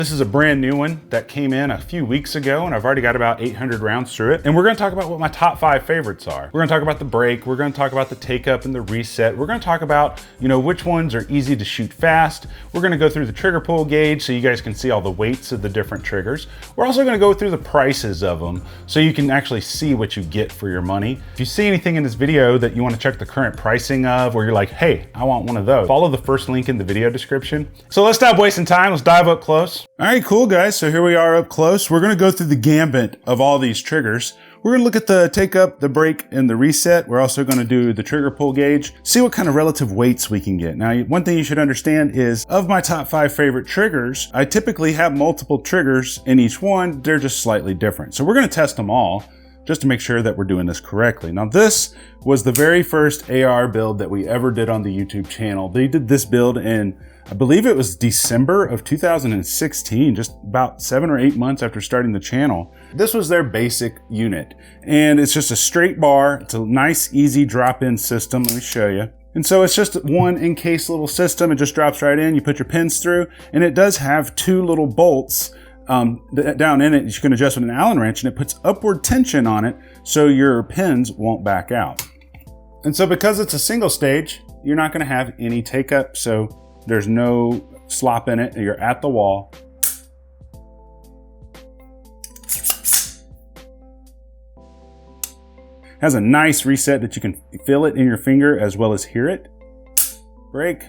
This is a brand new one that came in a few weeks ago, and I've already got about 800 rounds through it. And we're gonna talk about what my top 5 favorites are. We're gonna talk about the break, we're gonna talk about the take up and the reset. We're gonna talk about, which ones are easy to shoot fast. We're gonna go through the trigger pull gauge so you guys can see all the weights of the different triggers. We're also gonna go through the prices of them so you can actually see what you get for your money. If you see anything in this video that you wanna check the current pricing of, or you're like, hey, I want one of those, follow the first link in the video description. So let's stop wasting time, let's dive up close. All right, cool guys, so here we are up close. We're gonna go through the gambit of all these triggers. We're gonna look at the take up, the break, and the reset. We're also gonna do the trigger pull gauge, see what kind of relative weights we can get. Now, one thing you should understand is, of my top 5 favorite triggers, I typically have multiple triggers in each one. They're just slightly different. So we're gonna test them all just to make sure that we're doing this correctly. Now, this was the very first AR build that we ever did on the YouTube channel. They did this build in, I believe it was December of 2016, just about 7 or 8 months after starting the channel. This was their basic unit, and it's just a straight bar. It's a nice, easy drop-in system. Let me show you. And so it's just one encased little system. It just drops right in. You put your pins through, and it does have 2 little bolts down in it. You can adjust with an Allen wrench, and it puts upward tension on it so your pins won't back out. And so because it's a single stage, you're not going to have any take up, so there's no slop in it. You're at the wall. Has a nice reset that you can feel it in your finger as well as hear it. Break.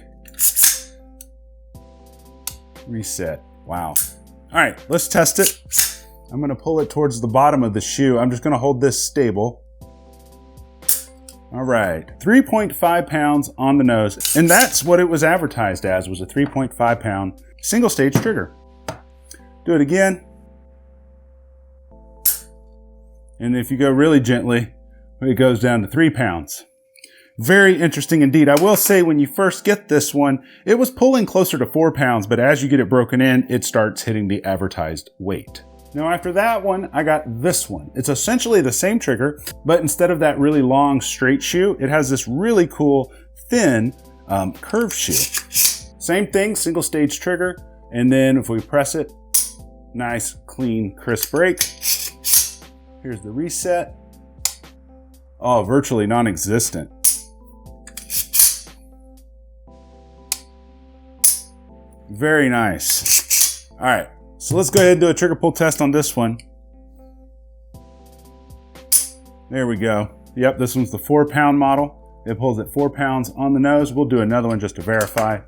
Reset. Wow. All right, let's test it. I'm gonna pull it towards the bottom of the shoe. I'm just gonna hold this stable. All right, 3.5 pounds on the nose. And that's what it was advertised as, was a 3.5 pound single stage trigger. Do it again. And if you go really gently, it goes down to 3 pounds. Very interesting indeed. I will say when you first get this one, it was pulling closer to 4 pounds, but as you get it broken in, it starts hitting the advertised weight. Now after that one, I got this one. It's essentially the same trigger, but instead of that really long straight shoe, it has this really cool thin curved shoe. Same thing, single stage trigger, and then if we press it, nice, clean, crisp break. Here's the reset. Oh, virtually non-existent. Very nice. All right, so let's go ahead and do a trigger pull test on this one. There we go. Yep, this one's the 4 pound model. It pulls at 4 pounds on the nose. We'll do another one just to verify.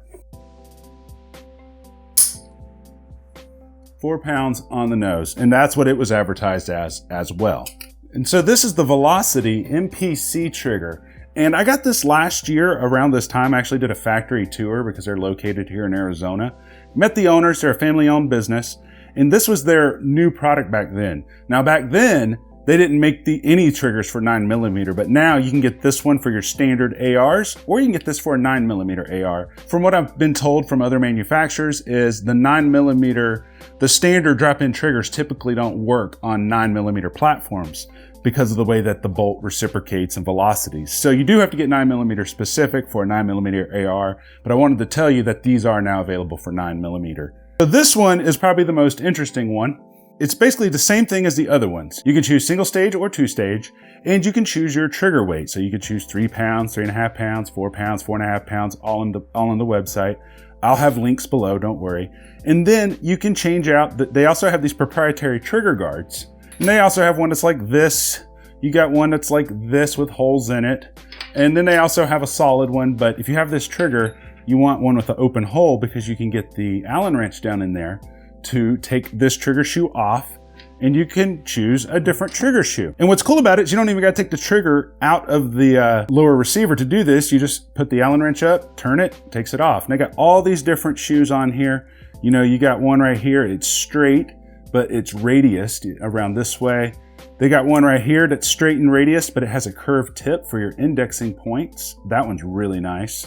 4 pounds on the nose, and that's what it was advertised as well. And so this is the Velocity MPC trigger. And I got this last year around this time. I actually did a factory tour because they're located here in Arizona. Met the owners, they're a family-owned business, and this was their new product back then. Now back then, they didn't make any triggers for 9mm, but now you can get this one for your standard ARs, or you can get this for a 9mm AR. From what I've been told from other manufacturers is the 9mm, the standard drop-in triggers typically don't work on 9mm platforms because of the way that the bolt reciprocates and velocities. So you do have to get 9mm specific for a 9mm AR, but I wanted to tell you that these are now available for 9mm. So this one is probably the most interesting one. It's basically the same thing as the other ones. You can choose single stage or 2 stage, and you can choose your trigger weight. So you can choose 3 pounds, 3.5 pounds, 4 pounds, 4.5 pounds, all on the website. I'll have links below, don't worry. And then you can change out, they also have these proprietary trigger guards. And they also have one that's like this. You got one that's like this with holes in it. And then they also have a solid one, but if you have this trigger, you want one with an open hole because you can get the Allen wrench down in there to take this trigger shoe off, and you can choose a different trigger shoe. And what's cool about it is you don't even got to take the trigger out of the lower receiver to do this. You just put the Allen wrench up, turn it, takes it off. And they got all these different shoes on here. You got one right here, it's straight, but it's radiused around this way. They got one right here that's straight and radius, but it has a curved tip for your indexing points. That one's really nice.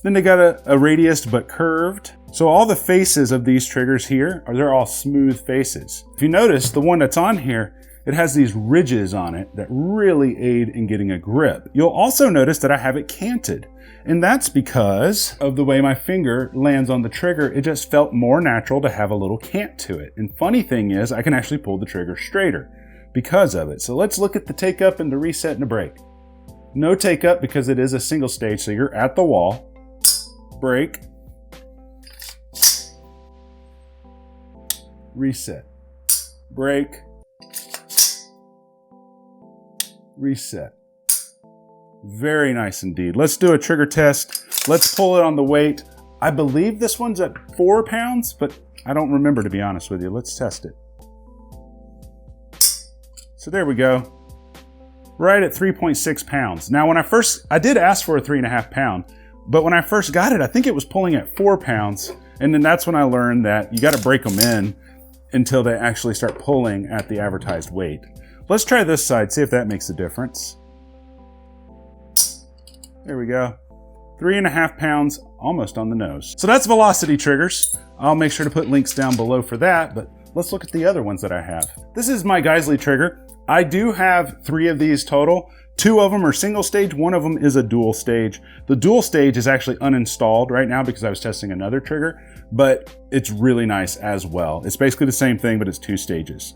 Then they got a radius but curved. So all the faces of these triggers here, they're all smooth faces. If you notice, the one that's on here it has these ridges on it that really aid in getting a grip. You'll also notice that I have it canted, and that's because of the way my finger lands on the trigger. It just felt more natural to have a little cant to it. And funny thing is, I can actually pull the trigger straighter because of it. So let's look at the take up and the reset and the break. No take up because it is a single stage, so you're at the wall. Break. Reset. Break. Reset. Very nice indeed. Let's do a trigger test. Let's pull it on the weight. I believe this one's at 4 pounds, but I don't remember, to be honest with you. Let's test it. So there we go. Right at 3.6 pounds. Now when I did ask for a 3.5 pound, but when I first got it, I think it was pulling at 4 pounds. And then that's when I learned that you got to break them in until they actually start pulling at the advertised weight. Let's try this side, see if that makes a difference. There we go. 3.5 pounds, almost on the nose. So that's velocity triggers. I'll make sure to put links down below for that, but let's look at the other ones that I have. This is my Geissele trigger. I do have 3 of these total. 2 of them are single stage, 1 of them is a dual stage. The dual stage is actually uninstalled right now because I was testing another trigger, but it's really nice as well. It's basically the same thing, but it's 2 stages.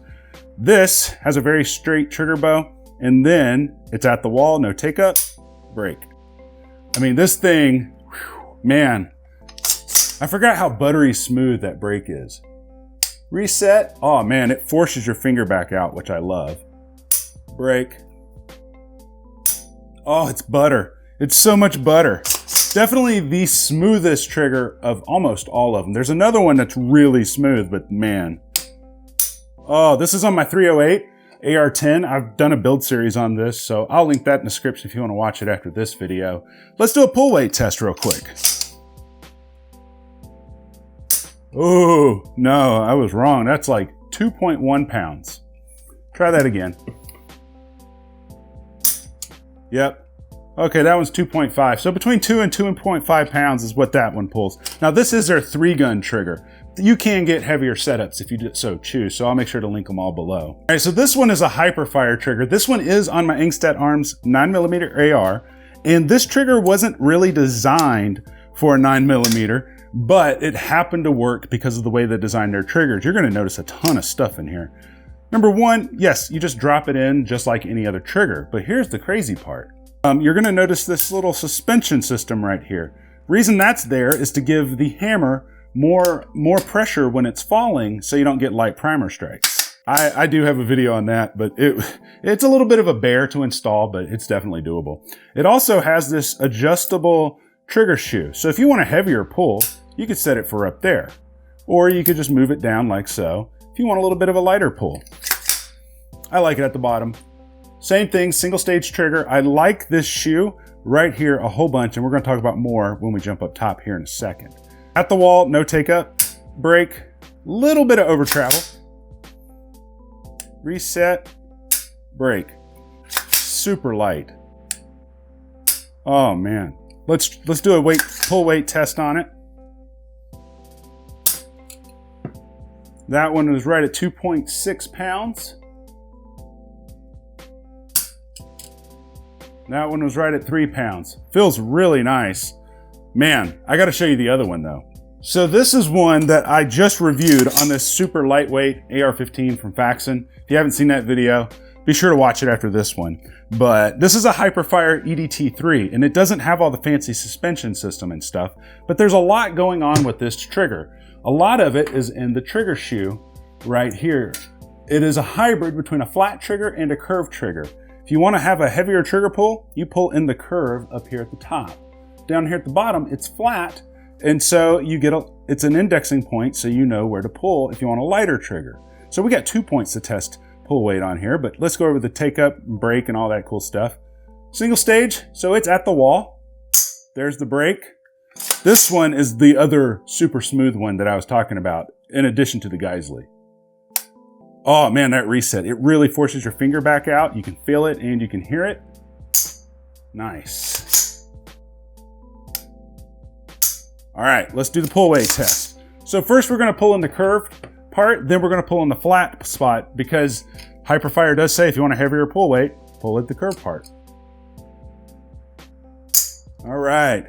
This has a very straight trigger bow, and then it's at the wall, no take up, break. I mean, this thing, whew, man, I forgot how buttery smooth that break is. Reset, oh man, it forces your finger back out, which I love. Break. Oh, it's butter. It's so much butter. Definitely the smoothest trigger of almost all of them. There's another one that's really smooth, but man. Oh, this is on my 308 AR-10. I've done a build series on this, so I'll link that in the description if you want to watch it after this video. Let's do a pull weight test real quick. Oh, no, I was wrong. That's like 2.1 pounds. Try that again. Yep. Okay, that one's 2.5. So between 2 and 2.5 pounds is what that one pulls. Now this is their 3-gun trigger. You can get heavier setups if you so choose, so I'll make sure to link them all below. All right, so this one is a Hyperfire trigger. This one is on my Inkster Arms 9mm AR, and this trigger wasn't really designed for a 9mm, but it happened to work because of the way they designed their triggers. You're gonna notice a ton of stuff in here. Number one, yes, you just drop it in just like any other trigger, but here's the crazy part. You're gonna notice this little suspension system right here. Reason that's there is to give the hammer more pressure when it's falling so you don't get light primer strikes. I do have a video on that, but it's a little bit of a bear to install, but it's definitely doable. It also has this adjustable trigger shoe. So if you want a heavier pull, you could set it for up there, or you could just move it down like so if you want a little bit of a lighter pull. I like it at the bottom. Same thing, single stage trigger. I like this shoe right here a whole bunch, and we're gonna talk about more when we jump up top here in a second. At the wall, no take up, break, little bit of over travel, reset, break, super light. Oh man, let's do a pull weight test on it. That one was right at 2.6 pounds. That one was right at 3 pounds. Feels really nice. Man, I gotta show you the other one though. So this is one that I just reviewed on this super lightweight AR-15 from Faxon. If you haven't seen that video, be sure to watch it after this one. But this is a Hyperfire EDT3, and it doesn't have all the fancy suspension system and stuff, but there's a lot going on with this trigger. A lot of it is in the trigger shoe right here. It is a hybrid between a flat trigger and a curved trigger. If you want to have a heavier trigger pull, you pull in the curve up here at the top. Down here at the bottom, it's flat, and so you get it's an indexing point, so you know where to pull if you want a lighter trigger. So we got 2 points to test pull weight on here, but let's go over the take up and break and all that cool stuff. Single stage, so it's at the wall. There's the break. This one is the other super smooth one that I was talking about, in addition to the Geissele. Oh man, that reset, it really forces your finger back out. You can feel it and you can hear it. Nice. All right, let's do the pull weight test. So first we're gonna pull in the curved part, then we're gonna pull in the flat spot, because Hyperfire does say if you want a heavier pull weight, pull at the curved part. All right.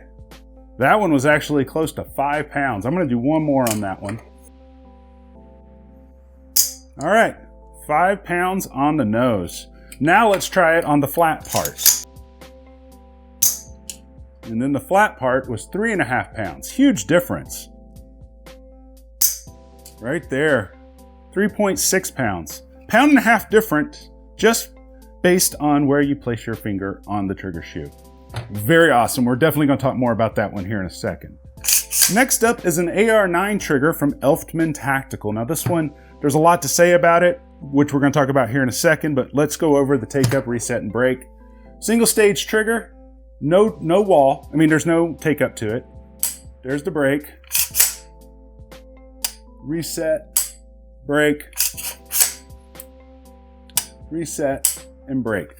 That one was actually close to 5 pounds. I'm gonna do one more on that one. All right, 5 pounds on the nose. Now let's try it on the flat part. And then the flat part was 3.5 pounds. Huge difference. Right there, 3.6 pounds. Pound and a half different just based on where you place your finger on the trigger shoe. Very awesome. We're definitely going to talk more about that one here in a second. Next up is an AR9 trigger from Elftmann Tactical. Now this one, there's a lot to say about it, which we're going to talk about here in a second, but let's go over the take up, reset, and break. Single stage trigger, no wall. I mean, there's no take up to it. There's the break. Reset, break, reset, and break.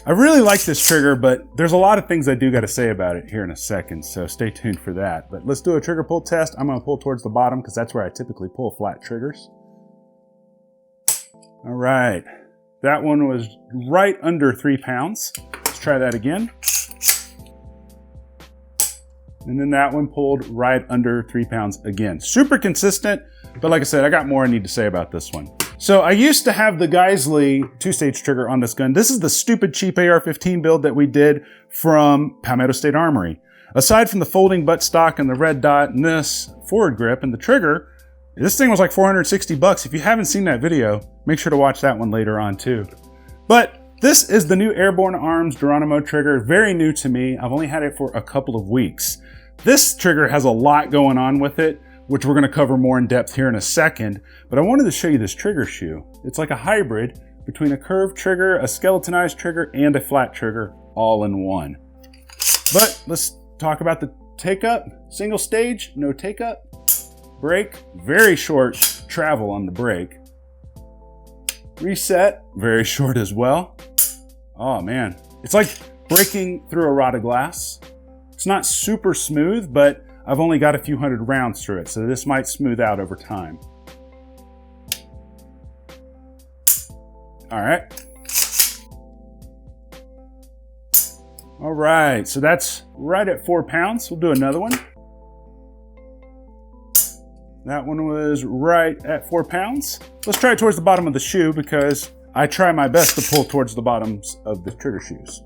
I really like this trigger, but there's a lot of things I do got to say about it here in a second, so stay tuned for that. But let's do a trigger pull test. I'm going to pull towards the bottom because that's where I typically pull flat triggers. All right, that one was right under 3 pounds. Let's try that again. And then that one pulled right under 3 pounds again. Super consistent, but like I said, I got more I need to say about this one. So I used to have the Geissele 2-stage trigger on this gun. This is the stupid cheap AR-15 build that we did from Palmetto State Armory. Aside from the folding buttstock and the red dot and this forward grip and the trigger, this thing was like 460 bucks. If you haven't seen that video, make sure to watch that one later on too. But this is the new Airborne Arms Geronimo trigger, very new to me. I've only had it for a couple of weeks. This trigger has a lot going on with it, which we're gonna cover more in depth here in a second, but I wanted to show you this trigger shoe. It's like a hybrid between a curved trigger, a skeletonized trigger, and a flat trigger all in one. But let's talk about the take up. Single stage, no take up. Break, very short travel on the break. Reset, very short as well. Oh man, it's like breaking through a rod of glass. It's not super smooth, but I've only got a few hundred rounds through it, so this might smooth out over time. All right. All right, so that's right at 4 pounds. We'll do another one. That one was right at 4 pounds. Let's try it towards the bottom of the shoe because I try my best to pull towards the bottoms of the trigger shoes.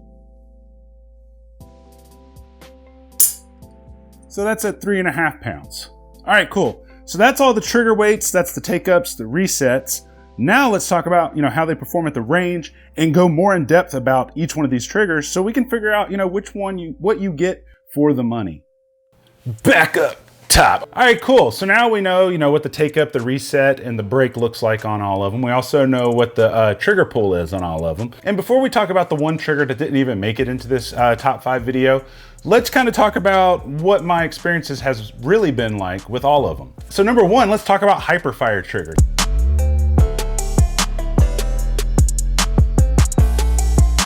So that's at 3.5 pounds. All right, cool. So that's all the trigger weights. That's the take-ups, the resets. Now let's talk about, how they perform at the range and go more in depth about each one of these triggers so we can figure out, which one what you get for the money. Back up top. All right, cool. So now we know, what the take-up, the reset, and the break looks like on all of them. We also know what the trigger pull is on all of them. And before we talk about the one trigger that didn't even make it into this top 5 video, let's kind of talk about what my experiences has really been like with all of them. So number one, let's talk about Hyperfire trigger.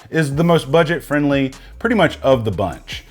Is the most budget friendly pretty much of the bunch.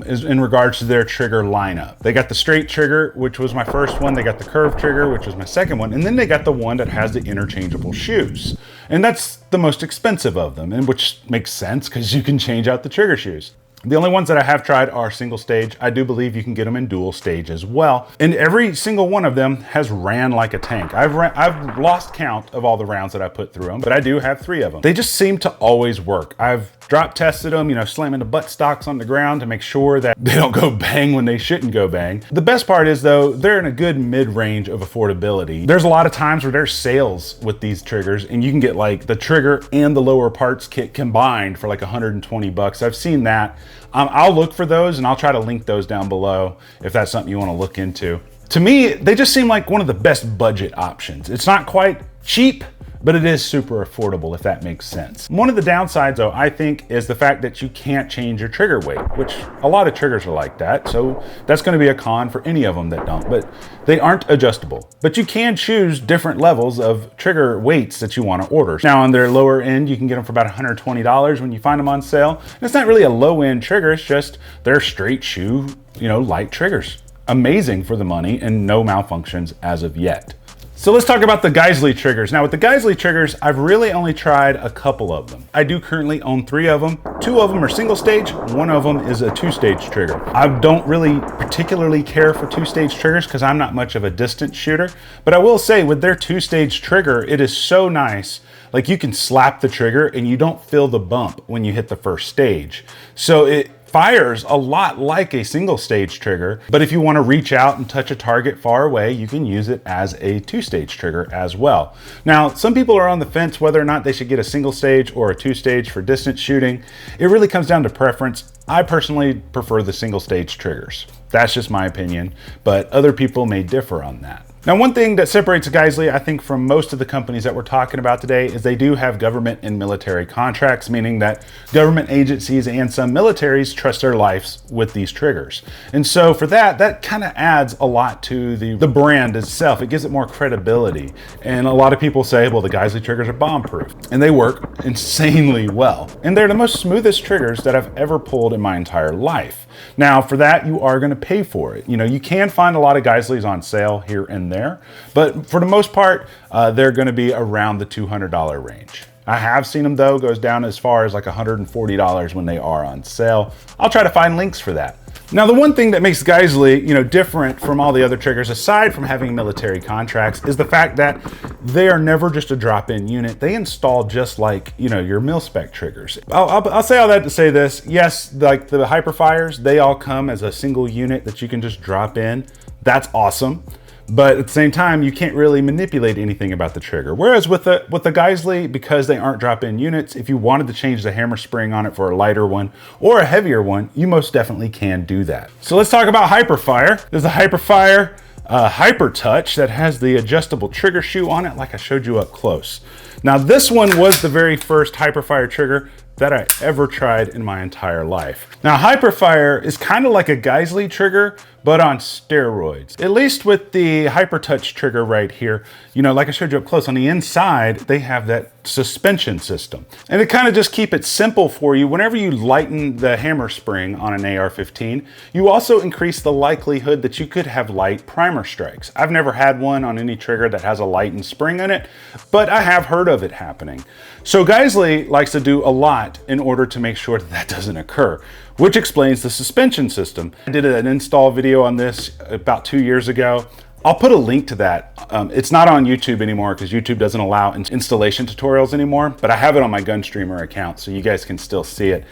Is in regards to their trigger lineup. They got the straight trigger, which was my first one. They got the curved trigger, which was my second one. And then they got the one that has the interchangeable shoes. And that's the most expensive of them, and which makes sense because you can change out the trigger shoes. The only ones that I have tried are single stage. I do believe you can get them in dual stage as well. And every single one of them has ran like a tank. I've lost count of all the rounds that I put through them, but I do have 3 of them. They just seem to always work. I've drop tested them, slamming the butt stocks on the ground to make sure that they don't go bang when they shouldn't go bang. The best part is though, they're in a good mid-range of affordability. There's a lot of times where there's sales with these triggers and you can get like the trigger and the lower parts kit combined for like 120 bucks. I've seen that. I'll look for those and I'll try to link those down below if that's something you want to look into. To me, they just seem like one of the best budget options. It's not quite cheap, but it is super affordable, if that makes sense. One of the downsides though, I think, is the fact that you can't change your trigger weight, which a lot of triggers are like that. So that's gonna be a con for any of them that don't, but they aren't adjustable. But you can choose different levels of trigger weights that you wanna order. Now on their lower end, you can get them for about $120 when you find them on sale. And it's not really a low end trigger, it's just they're straight shoe, light triggers. Amazing for the money and no malfunctions as of yet. So let's talk about the Geissele triggers. Now with the Geissele triggers, I've really only tried a couple of them. I do currently own 3 of them. 2 of them are single stage, 1 of them is a 2-stage trigger. I don't really particularly care for 2-stage triggers because I'm not much of a distance shooter, but I will say with their 2-stage trigger, it is so nice. Like you can slap the trigger and you don't feel the bump when you hit the first stage. So it fires a lot like a single stage trigger, but if you want to reach out and touch a target far away, you can use it as a 2-stage trigger as well. Now, some people are on the fence whether or not they should get a single stage or a 2-stage for distance shooting. It really comes down to preference. I personally prefer the single stage triggers. That's just my opinion, but other people may differ on that. Now, one thing that separates Geissele, I think, from most of the companies that we're talking about today is they do have government and military contracts, meaning that government agencies and some militaries trust their lives with these triggers. And so for that kind of adds a lot to the brand itself. It gives it more credibility. And a lot of people say, well, the Geissele triggers are bomb-proof. And they work insanely well. And they're the most smoothest triggers that I've ever pulled in my entire life. Now, for that, you are going to pay for it. You know, you can find a lot of Geisele's on sale here and there, but for the most part, they're going to be around the $200 range. I have seen them though, goes down as far as like $140 when they are on sale. I'll try to find links for that. Now, the one thing that makes Geissele, different from all the other triggers, aside from having military contracts, is the fact that they are never just a drop-in unit. They install just like, your mil-spec triggers. I'll say all that to say this. Yes, like the Hyperfires, they all come as a single unit that you can just drop in. That's awesome. But at the same time, you can't really manipulate anything about the trigger. Whereas with the Geissele, because they aren't drop-in units, if you wanted to change the hammer spring on it for a lighter one or a heavier one, you most definitely can do that. So let's talk about Hyperfire. There's a Hyperfire Hyper Touch that has the adjustable trigger shoe on it, like I showed you up close. Now, this one was the very first Hyperfire trigger that I ever tried in my entire life. Now, Hyperfire is kind of like a Geissele trigger, but on steroids. At least with the Hyper Touch trigger right here, like I showed you up close, on the inside, they have that suspension system. And to kind of just keep it simple for you, whenever you lighten the hammer spring on an AR-15, you also increase the likelihood that you could have light primer strikes. I've never had one on any trigger that has a lightened spring in it, but I have heard of it happening. So Geissele likes to do a lot in order to make sure that doesn't occur, which explains the suspension system. I did an install video on this about 2 years ago. I'll put a link to that. It's not on YouTube anymore because YouTube doesn't allow installation tutorials anymore, but I have it on my Gunstreamer account so you guys can still see it.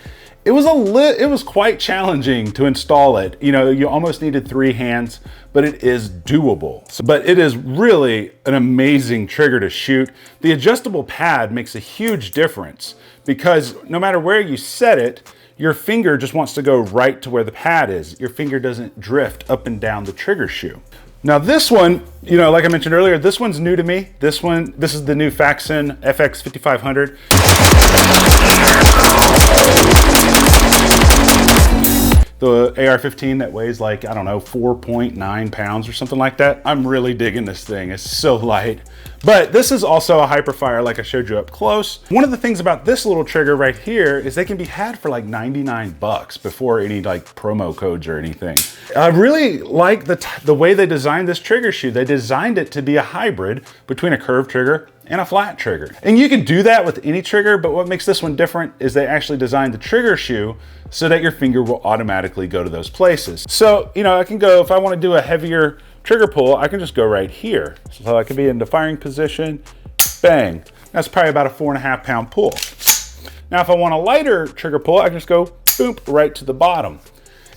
It was quite challenging to install it. You almost needed 3 hands, but it is doable. But it is really an amazing trigger to shoot. The adjustable pad makes a huge difference because no matter where you set it, your finger just wants to go right to where the pad is. Your finger doesn't drift up and down the trigger shoe. Now this one, like I mentioned earlier, this one's new to me. This is the new Faxon FX 5500. The AR-15 that weighs like, I don't know, 4.9 pounds or something like that. I'm really digging this thing. It's so light. But this is also a Hyperfire like I showed you up close. One of the things about this little trigger right here is they can be had for like 99 bucks before any like promo codes or anything. I really like the way they designed this trigger shoe. They designed it to be a hybrid between a curved trigger and a flat trigger. And you can do that with any trigger, but what makes this one different is they actually designed the trigger shoe so that your finger will automatically go to those places. So, I can go, if I want to do a heavier trigger pull, I can just go right here. So I can be in the firing position, bang. That's probably about a 4.5 pound pull. Now, if I want a lighter trigger pull, I can just go boom, right to the bottom.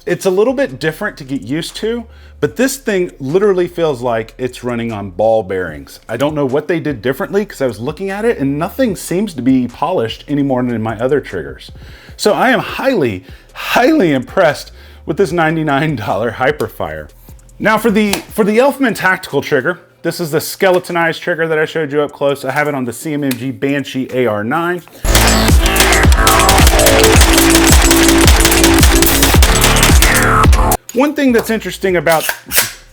It's a little bit different to get used to, but this thing literally feels like it's running on ball bearings. I don't know what they did differently because I was looking at it and nothing seems to be polished any more than my other triggers. So I am highly, highly impressed with this $99 Hyperfire. Now for the Elfman tactical trigger, this is the skeletonized trigger that I showed you up close. I have it on the CMG Banshee AR9. One thing that's interesting about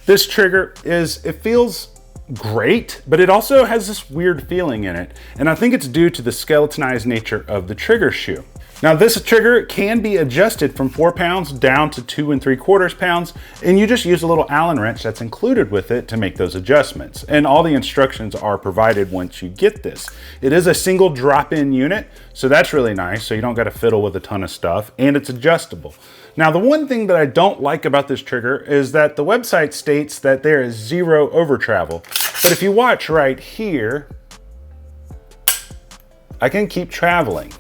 this trigger is it feels great, but it also has this weird feeling in it. And I think it's due to the skeletonized nature of the trigger shoe. Now this trigger can be adjusted from 4 pounds down to 2 3/4 pounds, and you just use a little Allen wrench that's included with it to make those adjustments. And all the instructions are provided once you get this. It is a single drop-in unit, so that's really nice, so you don't got to fiddle with a ton of stuff, and it's adjustable. Now the one thing that I don't like about this trigger is that the website states that there is 0 over travel. But if you watch right here, I can keep traveling.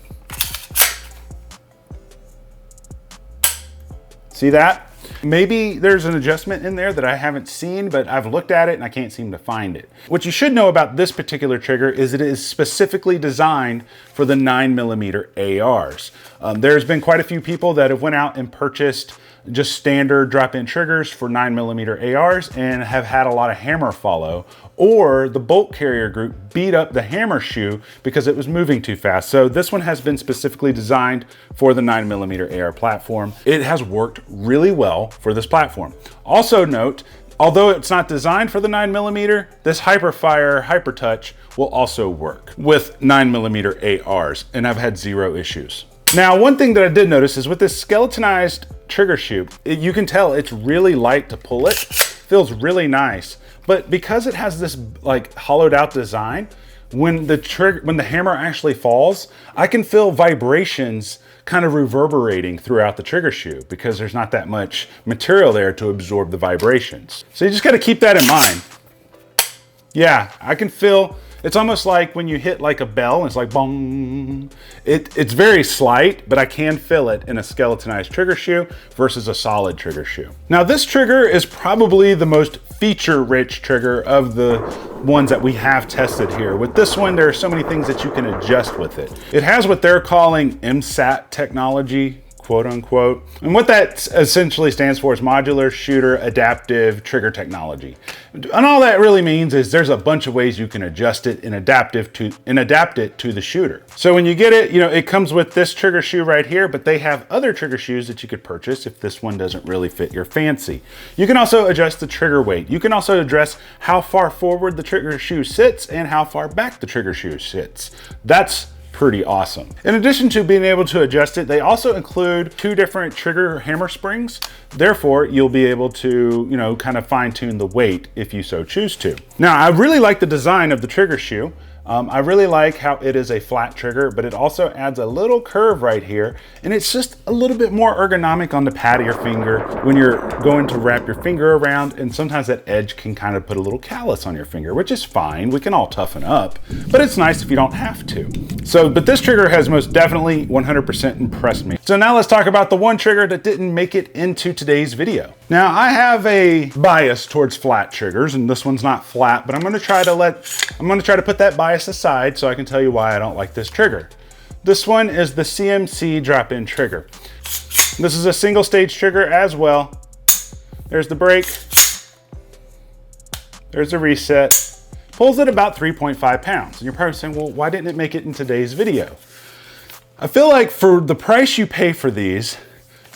See that? Maybe there's an adjustment in there that I haven't seen, but I've looked at it and I can't seem to find it. What you should know about this particular trigger is it is specifically designed for the 9mm ARs. There's been quite a few people that have went out and purchased just standard drop-in triggers for 9mm ARs and have had a lot of hammer follow, or the bolt carrier group beat up the hammer shoe because it was moving too fast. So this one has been specifically designed for the 9mm AR platform. It has worked really well for this platform. Also note, although it's not designed for the 9mm, this Hyperfire HyperTouch will also work with 9mm ARs, and I've had 0 issues. Now, one thing that I did notice is with this skeletonized trigger shoe, you can tell it's really light to pull it. Feels really nice, but because it has this like hollowed out design, when the hammer actually falls, I can feel vibrations kind of reverberating throughout the trigger shoe because there's not that much material there to absorb the vibrations. So you just got to keep that in mind. Yeah, I can feel. It's almost like when you hit like a bell, and it's like bong. It's very slight, but I can feel it in a skeletonized trigger shoe versus a solid trigger shoe. Now this trigger is probably the most feature-rich trigger of the ones that we have tested here. With this one, there are so many things that you can adjust with it. It has what they're calling IMSAT technology, quote unquote. And what that essentially stands for is modular shooter adaptive trigger technology. And all that really means is there's a bunch of ways you can adjust it and adapt it to the shooter. So when you get it, you know, it comes with this trigger shoe right here, but they have other trigger shoes that you could purchase if this one doesn't really fit your fancy. You can also adjust the trigger weight. You can also address how far forward the trigger shoe sits and how far back the trigger shoe sits. That's pretty awesome. In addition to being able to adjust it, they also include 2 different trigger hammer springs. Therefore, you'll be able to, you know, kind of fine tune the weight if you so choose to. Now, I really like the design of the trigger shoe. I really like how it is a flat trigger, but it also adds a little curve right here, and it's just a little bit more ergonomic on the pad of your finger when you're going to wrap your finger around, and sometimes that edge can kind of put a little callus on your finger, which is fine. We can all toughen up, but it's nice if you don't have to. So, but this trigger has most definitely 100% impressed me. So now let's talk about the one trigger that didn't make it into today's video. Now, I have a bias towards flat triggers, and this one's not flat, but I'm gonna try to put that bias aside so I can tell you why I don't like this trigger. This one is the CMC drop-in trigger. This is a single stage trigger as well. There's the brake. There's the reset. Pulls at about 3.5 pounds. And you're probably saying, well, why didn't it make it in today's video? I feel like for the price you pay for these,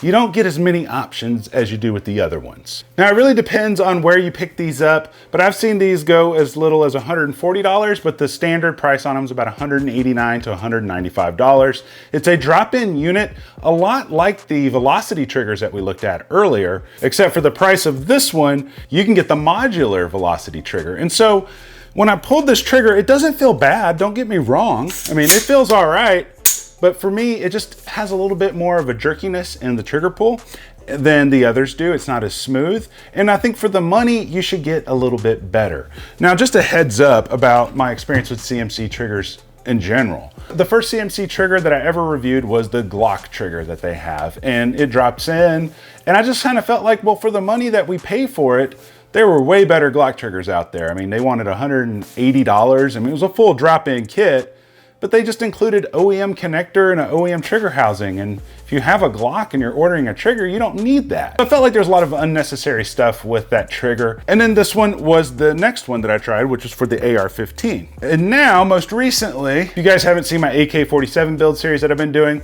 you don't get as many options as you do with the other ones. Now, it really depends on where you pick these up, but I've seen these go as little as $140, but the standard price on them is about $189 to $195. It's a drop-in unit, a lot like the velocity triggers that we looked at earlier, except for the price of this one, you can get the modular velocity trigger. And so when I pulled this trigger, it doesn't feel bad, don't get me wrong. I mean, it feels all right. But for me, it just has a little bit more of a jerkiness in the trigger pull than the others do. It's not as smooth. And I think for the money, you should get a little bit better. Now, just a heads up about my experience with CMC triggers in general. The first CMC trigger that I ever reviewed was the Glock trigger that they have, and it drops in. And I just kind of felt like, well, for the money that we pay for it, there were way better Glock triggers out there. I mean, they wanted $180. I mean, it was a full drop-in kit, but they just included OEM connector and an OEM trigger housing. And if you have a Glock and you're ordering a trigger, you don't need that. I felt like there's a lot of unnecessary stuff with that trigger. And then this one was the next one that I tried, which was for the AR-15. And now, most recently, if you guys haven't seen my AK-47 build series that I've been doing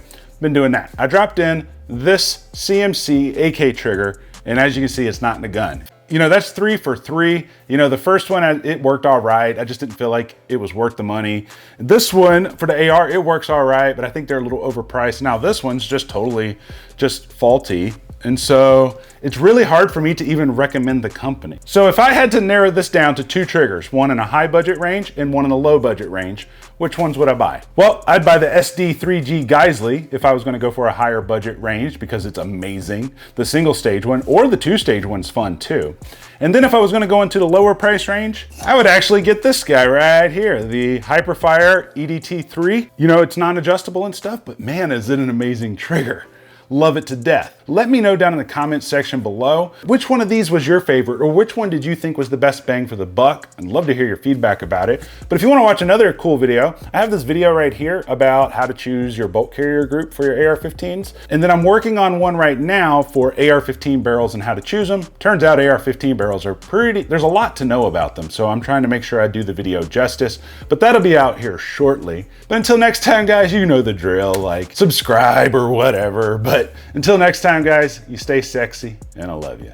that. I dropped in this CMC AK trigger, and as you can see, it's not in the gun. you know, that's 3 for 3. You know, the first one, it worked all right. I just didn't feel like it was worth the money. This one for the AR, it works all right, but I think they're a little overpriced. Now this one's just totally just faulty. And so it's really hard for me to even recommend the company. So if I had to narrow this down to 2 triggers, one in a high budget range and one in a low budget range, which ones would I buy? Well, I'd buy the SD3G Geissele if I was gonna go for a higher budget range because it's amazing. The single stage one or the 2-stage one's fun too. And then if I was gonna go into the lower price range, I would actually get this guy right here, the Hyperfire EDT3. You know, it's non-adjustable and stuff, but man, is it an amazing trigger. Love it to death. Let me know down in the comments section below, which one of these was your favorite, or which one did you think was the best bang for the buck? I'd love to hear your feedback about it. But if you want to watch another cool video, I have this video right here about how to choose your bolt carrier group for your AR-15s. And then I'm working on one right now for AR-15 barrels and how to choose them. Turns out AR-15 barrels are there's a lot to know about them. So I'm trying to make sure I do the video justice, but that'll be out here shortly. But until next time, guys, you know the drill, like subscribe or whatever. But until next time, guys, you stay sexy and I love you.